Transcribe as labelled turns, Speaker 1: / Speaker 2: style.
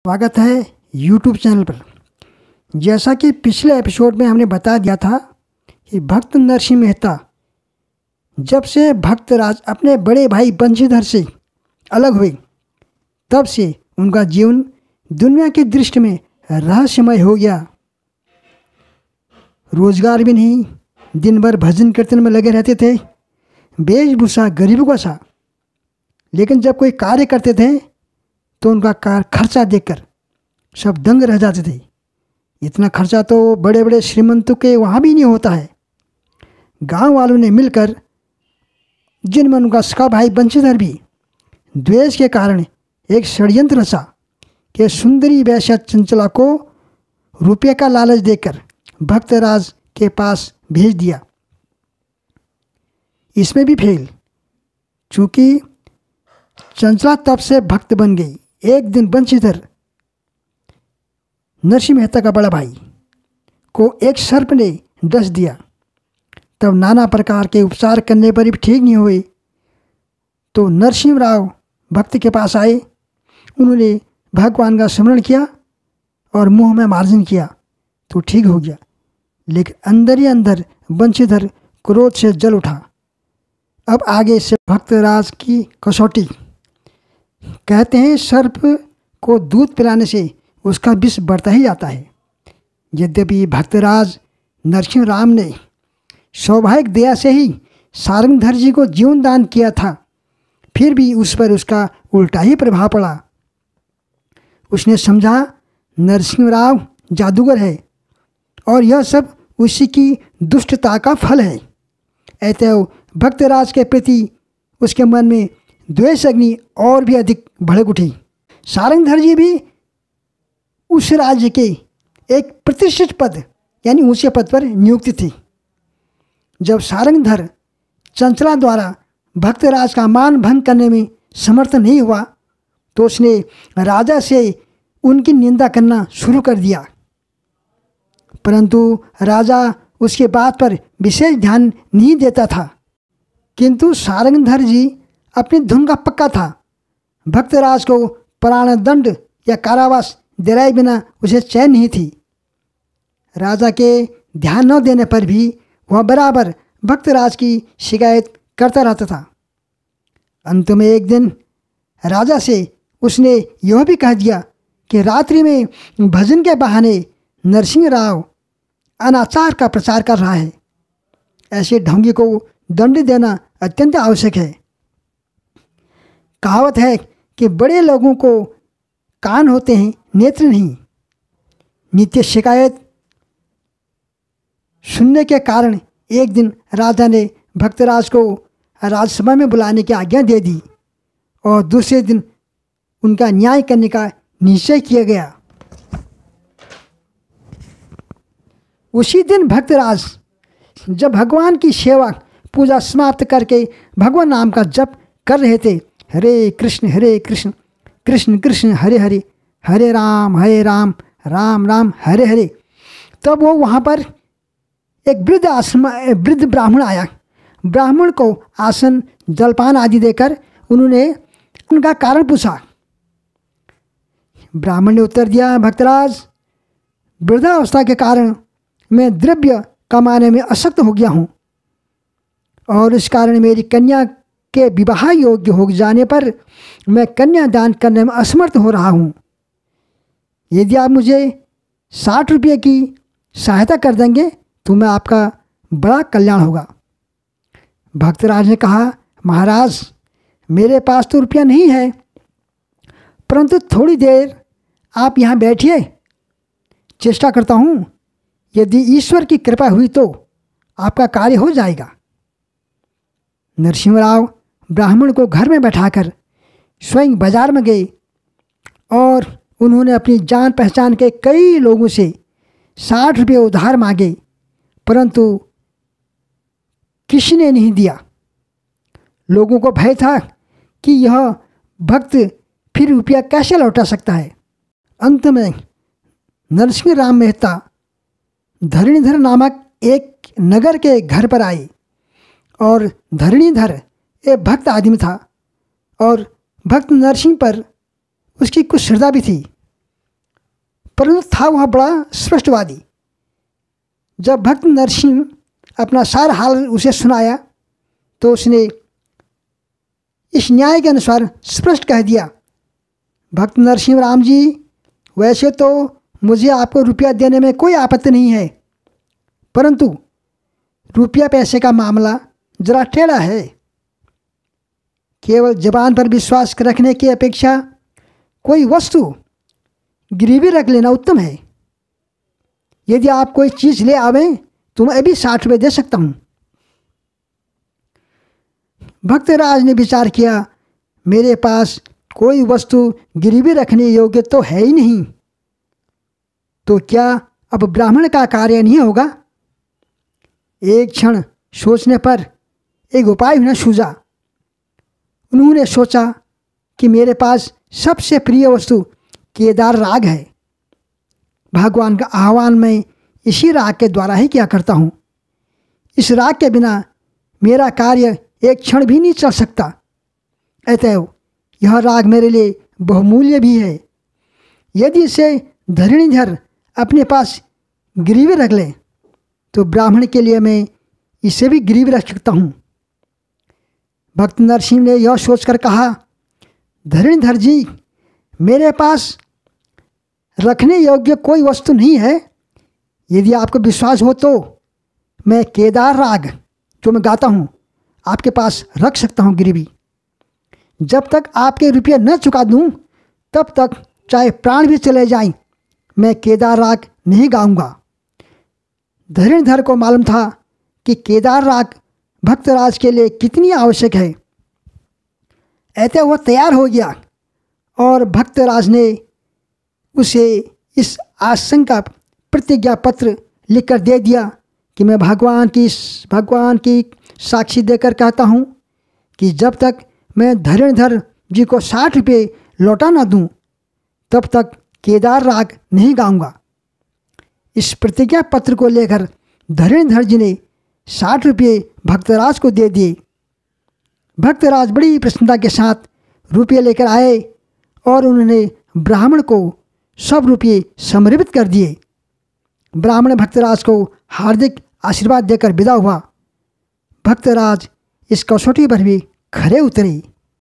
Speaker 1: स्वागत है YouTube channel पर। जैसा कि पिछले एपिसोड में हमने बता दिया था कि भक्त नरसिंह मेहता जब से भक्तराज अपने बड़े भाई बंशीधर से अलग हुए तब से उनका जीवन दुनिया की दृष्टि में रहस्यमय हो गया। रोजगार भी नहीं, दिन भर भजन कीर्तन में लगे रहते थे, वेशभूषा गरीबों का सा। लेकिन जब कोई कार्य करते थे तो उनका खर्चा देखकर सब दंग रह जाते थे। इतना खर्चा तो बड़े बड़े श्रीमंतों के वहाँ भी नहीं होता है। गांव वालों ने मिलकर, जिनमें उनका सगा भाई बंशीधर भी द्वेष के कारण एक षड्यंत्र रचा कि सुंदरी वैश्या चंचला को रुपये का लालच देकर भक्तराज के पास भेज दिया। इसमें भी फेल, चूँकि चंचला तब से भक्त बन गई। एक दिन बंशीधर, नरसिंह मेहता का बड़ा भाई, को एक सर्प ने डस दिया। तब नाना प्रकार के उपचार करने पर भी ठीक नहीं हुए तो नरसिंह राव भक्त के पास आए। उन्होंने भगवान का स्मरण किया और मुंह में मार्जन किया तो ठीक हो गया। लेकिन अंदर ही अंदर बंशीधर क्रोध से जल उठा। अब आगे से भक्तराज की कसौटी। कहते हैं सर्प को दूध पिलाने से उसका विष बढ़ता ही जाता है। यद्यपि भक्तराज नरसिंह राम ने सौभाग्य दया से ही सारंगधर जी को जीवन दान किया था, फिर भी उस पर उसका उल्टा ही प्रभाव पड़ा। उसने समझा नरसिंह राव जादूगर है और यह सब उसी की दुष्टता का फल है। अतः भक्तराज के प्रति उसके मन में द्वेष अग्नि और भी अधिक भड़क उठी। सारंगधर जी भी उस राज्य के एक प्रतिष्ठित पद यानी ऊंचे पद पर नियुक्त थी। जब सारंगधर चंचला द्वारा भक्तराज का मान भंग करने में समर्थ नहीं हुआ तो उसने राजा से उनकी निंदा करना शुरू कर दिया। परंतु राजा उसके बात पर विशेष ध्यान नहीं देता था। किंतु सारंगधर जी अपनी धुन का पक्का था। भक्तराज को प्राणदंड या कारावास दिलाए बिना उसे चैन नहीं थी। राजा के ध्यान न देने पर भी वह बराबर भक्तराज की शिकायत करता रहता था। अंत में एक दिन राजा से उसने यह भी कह दिया कि रात्रि में भजन के बहाने नरसिंह राव अनाचार का प्रचार कर रहा है। ऐसे ढोंगी को दंड देना अत्यंत आवश्यक है। कहावत है कि बड़े लोगों को कान होते हैं, नेत्र नहीं। नित्य शिकायत सुनने के कारण एक दिन राजा ने भक्तराज को राजसभा में बुलाने की आज्ञा दे दी और दूसरे दिन उनका न्याय करने का निश्चय किया गया। उसी दिन भक्तराज जब भगवान की सेवा पूजा समाप्त करके भगवान नाम का जप कर रहे थे, हरे कृष्ण कृष्ण कृष्ण हरे हरे, हरे राम राम राम हरे हरे, तब वो वहाँ पर एक वृद्ध ब्राह्मण आया। ब्राह्मण को आसन जलपान आदि देकर उन्होंने उनका कारण पूछा। ब्राह्मण ने उत्तर दिया, भक्तराज, वृद्धावस्था के कारण मैं द्रव्य कमाने में अशक्त हो गया हूँ और इस कारण मेरी कन्या के विवाह योग्य हो जाने पर मैं कन्या दान करने में असमर्थ हो रहा हूँ। यदि आप मुझे 60 रुपये की सहायता कर देंगे तो मैं आपका बड़ा कल्याण होगा। भक्तराज ने कहा, महाराज, मेरे पास तो रुपया नहीं है, परंतु थोड़ी देर आप यहाँ बैठिए, चेष्टा करता हूँ। यदि ईश्वर की कृपा हुई तो आपका कार्य हो जाएगा। नरसिंह राव ब्राह्मण को घर में बैठाकर स्वयं बाजार में गए और उन्होंने अपनी जान पहचान के कई लोगों से 60 रुपये उधार मांगे, परंतु किसी ने नहीं दिया। लोगों को भय था कि यह भक्त फिर रुपया कैसे लौटा सकता है। अंत में नरसिंह राम मेहता धरणीधर नामक एक नगर के घर पर आए और धरणीधर एक भक्त आदमी था और भक्त नरसिंह पर उसकी कुछ श्रद्धा भी थी। परंतु था वह बड़ा स्पष्टवादी। जब भक्त नरसिंह अपना सारा हाल उसे सुनाया तो उसने इस न्याय के अनुसार स्पष्ट कह दिया, भक्त नरसिंह राम जी, वैसे तो मुझे आपको रुपया देने में कोई आपत्ति नहीं है, परंतु रुपया पैसे का मामला जरा टेढ़ा है। केवल जबान पर विश्वास रखने की अपेक्षा कोई वस्तु गिरवी रख लेना उत्तम है। यदि आप कोई चीज़ ले आवें तो मैं अभी 60 रुपये दे सकता हूँ। भक्तराज ने विचार किया, मेरे पास कोई वस्तु गिरवी रखने योग्य तो है ही नहीं, तो क्या अब ब्राह्मण का कार्य नहीं होगा। एक क्षण सोचने पर एक उपाय न सूझा। उन्होंने सोचा कि मेरे पास सबसे प्रिय वस्तु केदार राग है। भगवान का आह्वान मैं इसी राग के द्वारा ही किया करता हूँ। इस राग के बिना मेरा कार्य एक क्षण भी नहीं चल सकता। अतएव यह राग मेरे लिए बहुमूल्य भी है। यदि इसे धरणीधर अपने पास गिरवी रख ले तो ब्राह्मण के लिए मैं इसे भी गिरवी रख सकता हूँ। भक्त नरसिंह ने यह सोचकर कहा, धरणीधर जी, मेरे पास रखने योग्य कोई वस्तु नहीं है। यदि आपको विश्वास हो तो मैं केदार राग जो मैं गाता हूँ आपके पास रख सकता हूँ गिरवी। जब तक आपके रुपये न चुका दूँ तब तक चाहे प्राण भी चले जाएं, मैं केदार राग नहीं गाऊंगा। धरणीधर को मालूम था कि केदार राग भक्तराज के लिए कितनी आवश्यक है। ऐसे वह तैयार हो गया और भक्तराज ने उसे इस आशंका प्रतिज्ञा पत्र लिखकर दे दिया कि मैं भगवान की साक्षी देकर कहता हूँ कि जब तक मैं धरणीधर जी को 60 रुपये लौटा ना दूँ तब तक केदार राग नहीं गाऊंगा। इस प्रतिज्ञा पत्र को लेकर धरणीधर जी ने 60 रुपये भक्तराज को दे दिए। भक्तराज बड़ी प्रसन्नता के साथ रुपये लेकर आए और उन्होंने ब्राह्मण को सब रुपये समर्पित कर दिए। ब्राह्मण भक्तराज को हार्दिक आशीर्वाद देकर विदा हुआ। भक्तराज इस कसौटी पर भी खरे उतरे।